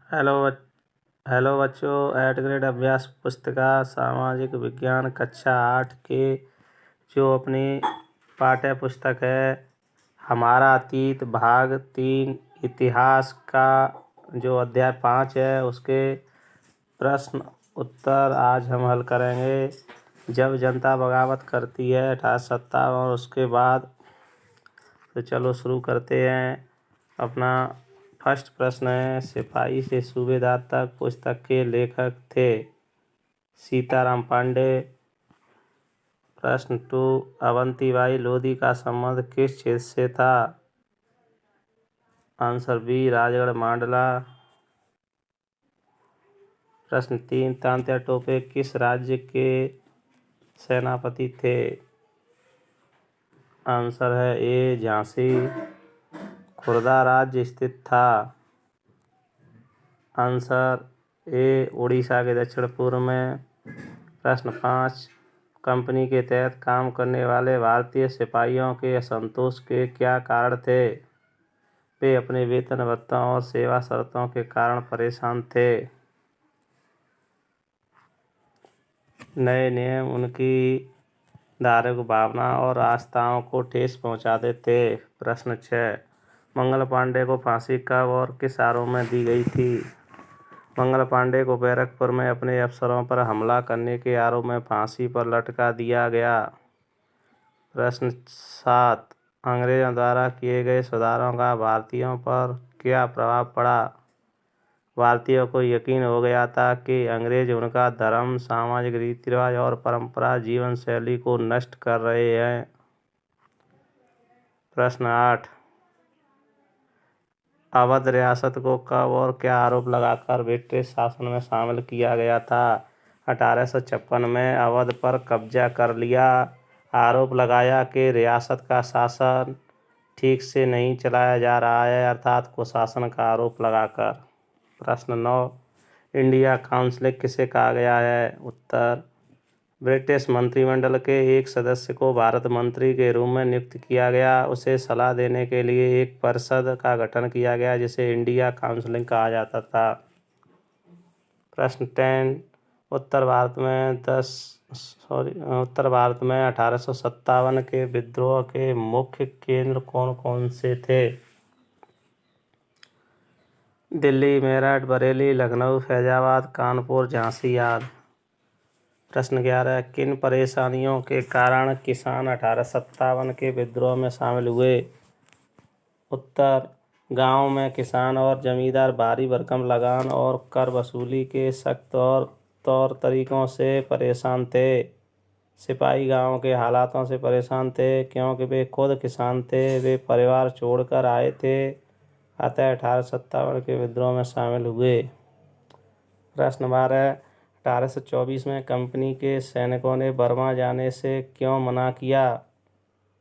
Hello hello बच्चों, eight grade अभ्यास पुस्तिका सामाजिक विज्ञान कक्षा 8 के जो अपनी पाठ्य पुस्तक है हमारा अतीत भाग 3 इतिहास का जो अध्याय 5 है उसके प्रश्न उत्तर आज हम हल करेंगे। जब जनता बगावत करती है 1857 और उसके बाद तो चलो शुरू करते हैं। अपना फर्स्ट प्रश्न है, सिपाही से सूबेदार तक पुस्तक के लेखक थे सीताराम पांडे। प्रश्न 2, अवंतीबाई लोधी का संबंध किस क्षेत्र से था? आंसर बी, राजगढ़ मांडला। प्रश्न 3, तात्या टोपे किस राज्य के सेनापति थे? आंसर है ए, झांसी। खुर्दा राज्य स्थित था? आंसर ए, उड़ीसा के दक्षिण पूर्व में। प्रश्न 5, कंपनी के तहत काम करने वाले भारतीय सिपाहियों के असंतोष के क्या कारण थे? वे अपने वेतन भत्तों और सेवा शर्तों के कारण परेशान थे। नए नियम उनकी धार्मिक भावना और आस्थाओं को ठेस पहुंचाते थे। प्रश्न 6, मंगल पांडे को फांसी कब और किस आरोप में दी गई थी? मंगल पांडे को बैरकपुर में अपने अफसरों पर हमला करने के आरोप में फांसी पर लटका दिया गया। प्रश्न 7, अंग्रेजों द्वारा किए गए सुधारों का भारतीयों पर क्या प्रभाव पड़ा? भारतीयों को यकीन हो गया था कि अंग्रेज उनका धर्म, सामाजिक रीति रिवाज और परंपरा जीवन शैली को नष्ट कर रहे हैं। प्रश्न 8, अवध रियासत को कब और क्या आरोप लगाकर ब्रिटिश शासन में शामिल किया गया था? 1856 में अवध पर कब्जा कर लिया। आरोप लगाया कि रियासत का शासन ठीक से नहीं चलाया जा रहा है, अर्थात कुशासन का आरोप लगाकर। प्रश्न 9, इंडिया काउंसिल किसे कहा गया है? उत्तर, ब्रिटिश मंत्रिमंडल के एक सदस्य को भारत मंत्री के रूप में नियुक्त किया गया। उसे सलाह देने के लिए एक परिषद का गठन किया गया जिसे इंडिया काउंसिल कहा जाता था। प्रश्न 10, उत्तर भारत में 1857 के विद्रोह के मुख्य केंद्र कौन कौन से थे? दिल्ली, मेरठ, बरेली, लखनऊ, फैजाबाद, कानपुर, झांसी आदि। प्रश्न 11, किन परेशानियों के कारण किसान 1857 के विद्रोह में शामिल हुए? उत्तर, गांव में किसान और जमींदार भारी भरकम लगान और कर वसूली के सख्त और तौर तरीकों से परेशान थे। सिपाही गांव के हालातों से परेशान थे क्योंकि वे खुद किसान थे। वे परिवार छोड़कर आए थे, अतः 1857 के विद्रोह में शामिल हुए। प्रश्न 12, 1824 में कंपनी के सैनिकों ने बर्मा जाने से क्यों मना किया?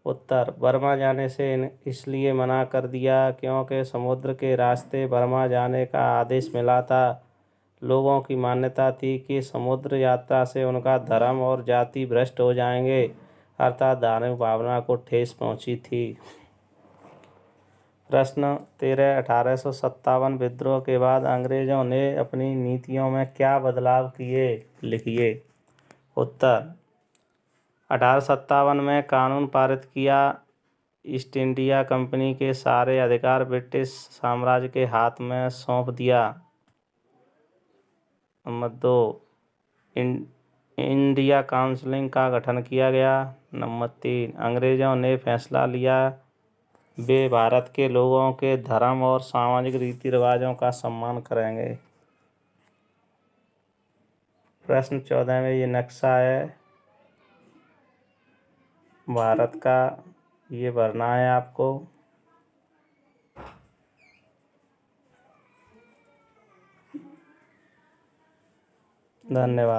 उत्तर, बर्मा जाने से इसलिए मना कर दिया क्योंकि समुद्र के रास्ते बर्मा जाने का आदेश मिला था। लोगों की मान्यता थी कि समुद्र यात्रा से उनका धर्म और जाति भ्रष्ट हो जाएंगे, अर्थात धार्मिक भावना को ठेस पहुंची थी। प्रश्न 13, 1857 विद्रोह के बाद अंग्रेजों ने अपनी नीतियों में क्या बदलाव किए? लिखिए। उत्तर, 1857 में कानून पारित किया। ईस्ट इंडिया कंपनी के सारे अधिकार ब्रिटिश साम्राज्य के हाथ में सौंप दिया। नंबर 2, इंडिया काउंसिल का गठन किया गया। नंबर 3, अंग्रेजों ने फैसला लिया वे भारत के लोगों के धर्म और सामाजिक रीति रिवाजों का सम्मान करेंगे। प्रश्न 14 में ये नक्शा है भारत का, ये भरना है आपको। धन्यवाद।